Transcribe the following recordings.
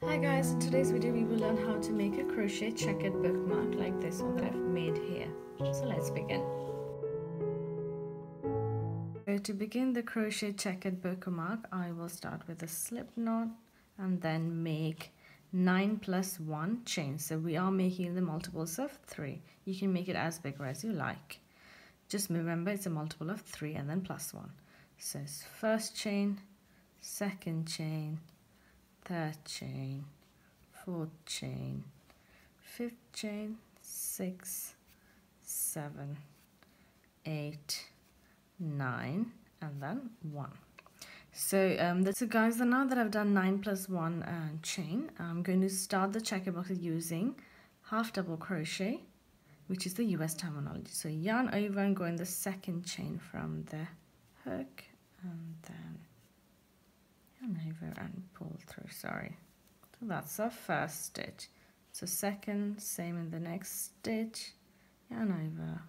Hi guys, in today's video we will learn how to make a crochet checkered bookmark like this one that I've made here. So let's begin. So to begin the crochet checkered bookmark, I will start with a slip knot and then make 9 plus 1 chains. So we are making the multiples of 3. You can make it as big or as you like. Just remember it's a multiple of 3 and then plus 1. So it's first chain, second chain, third chain, fourth chain, fifth chain, 6, 7, 8, 9, and then 1. So guys, now that I've done 9 plus 1 chain, I'm going to start the checker box using half double crochet, which is the US terminology. So yarn over and go in the second chain from the hook, and then yarn over and pull through, sorry. So that's our first stitch. So second, same in the next stitch, yarn over.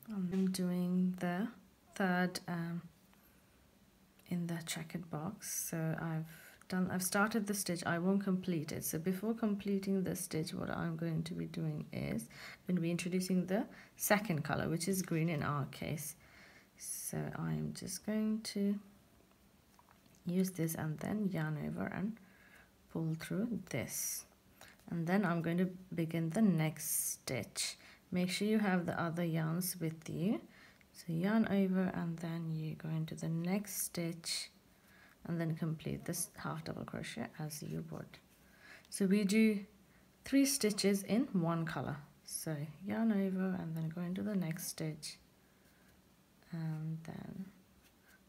I'm doing the third in the checkered box. So I've started the stitch, I won't complete it. So before completing the stitch, what I'm going to be doing is I'm going to be introducing the second color, which is green in our case. So I'm just going to use this and then yarn over and pull through this, and then I'm going to begin the next stitch. Make sure you have the other yarns with you. So yarn over and then you go into the next stitch and then complete this half double crochet as you would. So we do 3 stitches in one color. So yarn over and then go into the next stitch, and then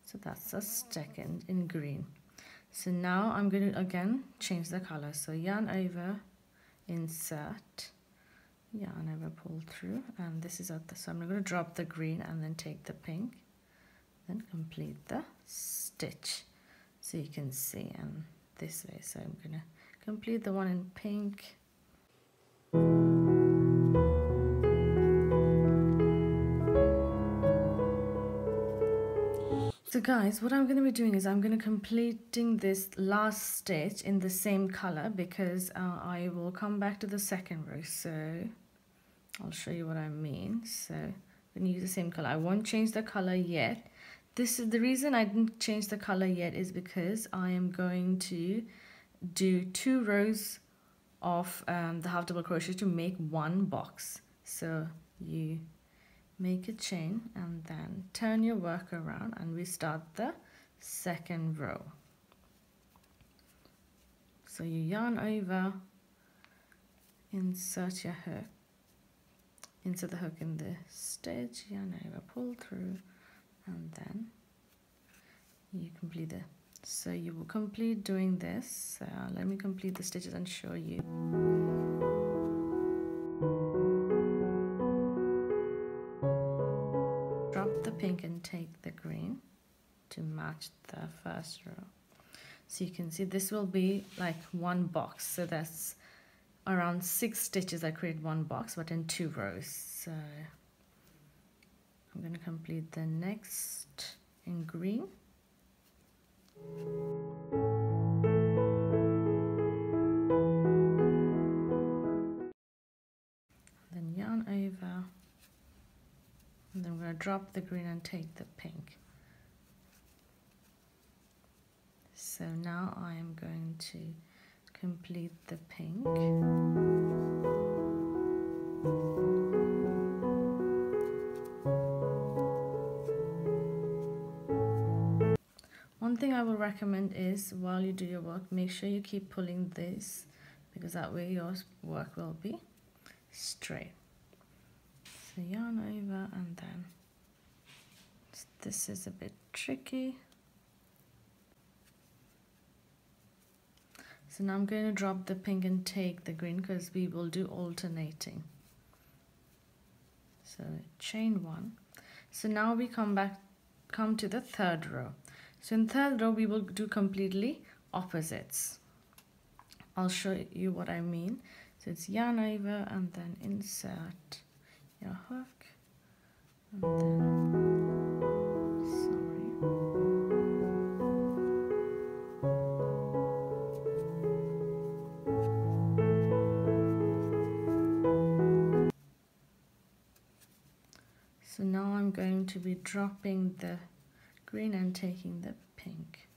so that's a second in green. So now I'm going to again change the color. So yarn over, insert, yarn over, pull through, and this is at the, so I'm going to drop the green and then take the pink, then complete the stitch so you can see, and this way. So I'm going to complete the one in pink. So guys, what I'm going to be doing is I'm going to completing this last stitch in the same color because I will come back to the second row. So I'll show you what I mean. So I'm going to use the same color. I won't change the color yet. This is the reason I didn't change the color yet is because I am going to do 2 rows of the half double crochet to make one box. So you make a chain and then turn your work around and we start the second row. So you yarn over, insert your hook, insert the hook in the stitch, yarn over, pull through, and then you complete it. So you will complete doing this. Let me complete the stitches and show you. Drop the pink and take the green to match the first row. So you can see this will be like one box. So that's around 6 stitches I create one box, but in 2 rows. So I'm going to complete the next in green. Then yarn over. And then we're going to drop the green and take the pink. So now I am going to complete the pink. One thing I will recommend is while you do your work, make sure you keep pulling this because that way your work will be straight. So yarn over, and then this is a bit tricky. So now I'm going to drop the pink and take the green because we will do alternating. So chain 1. So now we come to the third row. So in third row we will do completely opposites. I'll show you what I mean. So it's yarn over and then insert your hook, and then going to be dropping the green and taking the pink.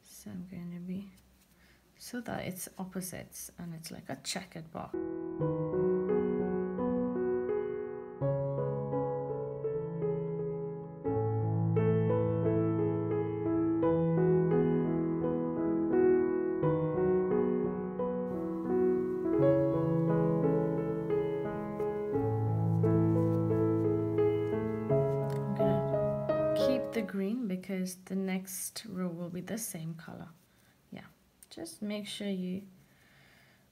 So I'm going to be, so that it's opposites and it's like a checkered box. The green because the next row will be the same color. Yeah, just make sure you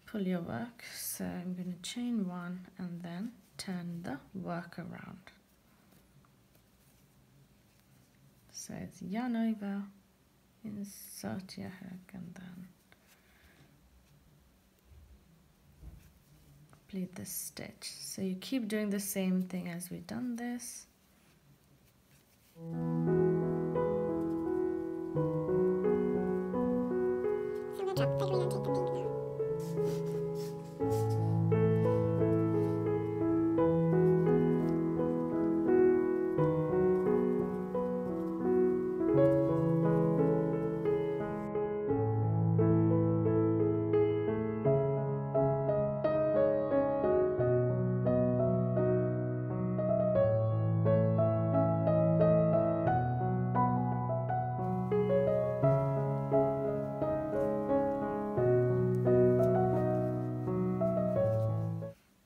pull your work. So I'm going to chain one and then turn the work around. So it's yarn over, insert your hook and then complete the stitch. So you keep doing the same thing as we've done this. Drop the green and take the pink now.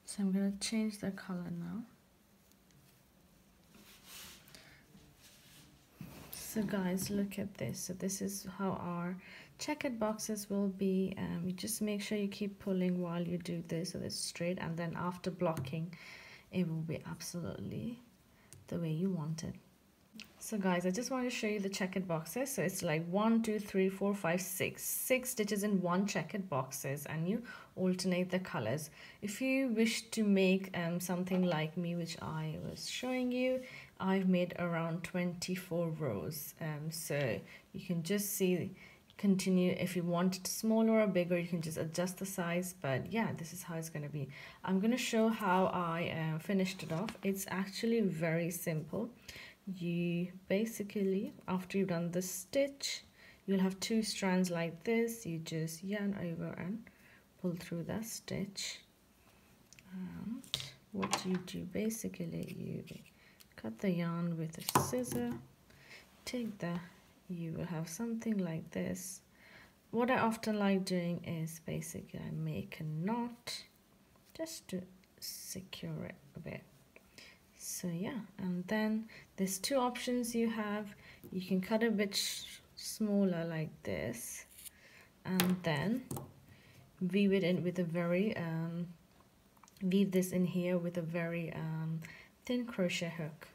So I'm going to change the color now. So guys, look at this. So this is how our checkered boxes will be. You just make sure you keep pulling while you do this so it's straight, and then after blocking it will be absolutely the way you want it. So guys, I just want to show you the checkered boxes. So it's like 1, 2, 3, 4, 5, 6 stitches in one checkered boxes, and you alternate the colors. If you wish to make something like me, which I was showing you, I've made around 24 rows. So you can just see, continue. If you want it smaller or bigger, you can just adjust the size, but yeah, this is how it's going to be. I'm going to show how I finished it off. It's actually very simple. You basically, after you've done the stitch, you'll have 2 strands like this. You just yarn over and pull through that stitch, and what you do basically, you cut the yarn with a scissor, take you will have something like this. What I often like doing is basically I make a knot just to secure it a bit. So yeah, and then there's 2 options you have. You can cut a bit smaller like this, and then weave it in with a very weave this in here with a very thin crochet hook.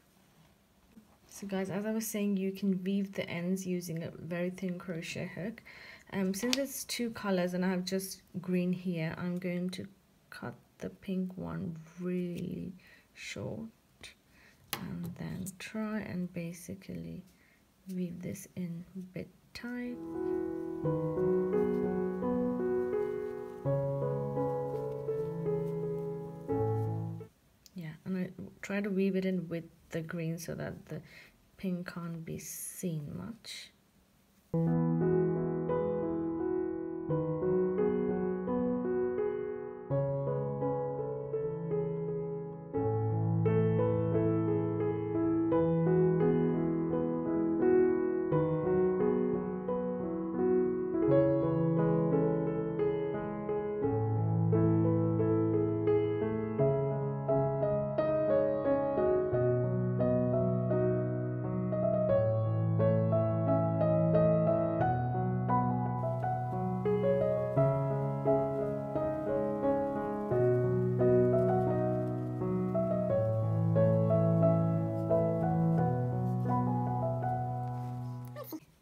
So guys, as I was saying, you can weave the ends using a very thin crochet hook. Since it's 2 colors and I have just green here, I'm going to cut the pink one really short, and then try and basically weave this in a bit tight. Yeah, and I try to weave it in with the green so that the pink can't be seen much.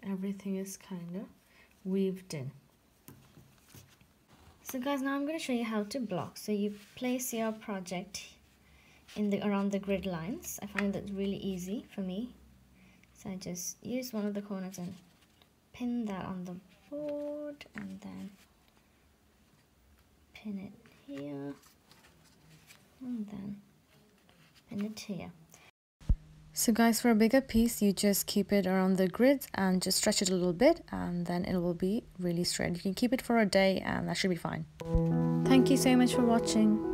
Everything is kind of weaved in. So guys, now I'm going to show you how to block. So you place your project in around the grid lines. I find that really easy for me. So I just use one of the corners and pin that on the board, and then pin it here, and then and it here. So guys, for a bigger piece, you just keep it around the grids and just stretch it a little bit, and then it will be really straight. You can keep it for a day and that should be fine. Thank you so much for watching.